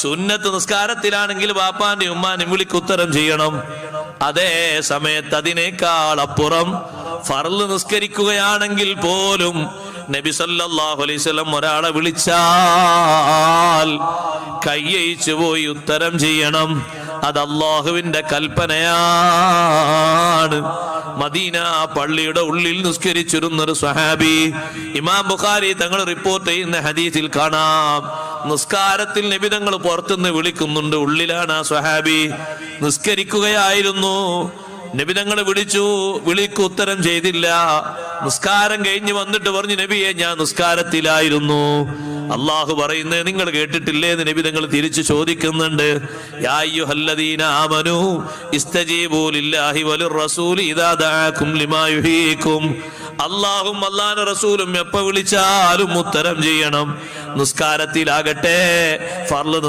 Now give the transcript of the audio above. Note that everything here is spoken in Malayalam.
സുന്നത്ത് നിസ്കാരത്തിലാണെങ്കിൽ ബാപ്പാന്റെ ഉമ്മാനെ വിളിക്ക് ഉത്തരം ചെയ്യണം. അതേ സമയത്ത് അതിനേക്കാൾ അപ്പുറം ഫർള് നിസ്കരിക്കുകയാണെങ്കിൽ പോലും നബി സല്ലല്ലാഹു അലൈഹി വസല്ലം ഒരാളെ വിളിച്ചാൽ കൈയച്ചു പോയി ഉത്തരം ചെയ്യണം. അത് അല്ലാഹുവിന്റെ കൽപ്പനയാണ്. മദീന പള്ളിയുടെ ഉള്ളിൽ നിസ്കരിച്ചിരുന്നൊരു സ്വഹാബി, ഇമാം ബുഖാരി തങ്ങൾ റിപ്പോർട്ട് ചെയ്യുന്ന ഹദീസിൽ കാണാം, നിസ്കാരത്തിൽ നബി തങ്ങൾ പുറത്തുനിന്ന് വിളിക്കുന്നുണ്ട്, ഉള്ളിലാണ് ആ സ്വഹാബി. നിസ്കരിക്കുകയായിരുന്നു, നബി തങ്ങൾ വിളിച്ചു, വിളിക്ക് ഉത്തരം ചെയ്തില്ല. നിസ്കാരം കഴിഞ്ഞ് വന്നിട്ട് പറഞ്ഞു, നബിയെ ഞാൻ നിസ്കാരത്തിലായിരുന്നു. അള്ളാഹു പറയുന്നത് നിങ്ങൾ കേട്ടിട്ടില്ലേ എന്ന് നബി തങ്ങൾ തിരിച്ചു ചോദിക്കുന്നുണ്ട്. യാ അയ്യുഹല്ലദീന ആമനൂ ഇസ്തജീബൂ ലില്ലാഹി വലിർറസൂലി ഇദാ ദഅാകും ലിമാ യുഹീകും. അള്ളാഹും അള്ളാഹുവിന്റെ റസൂലും എപ്പോ വിളിച്ചാലും ഉത്തരം ചെയ്യണം. നിസ്കാരത്തിലാകട്ടെ, ഫർള്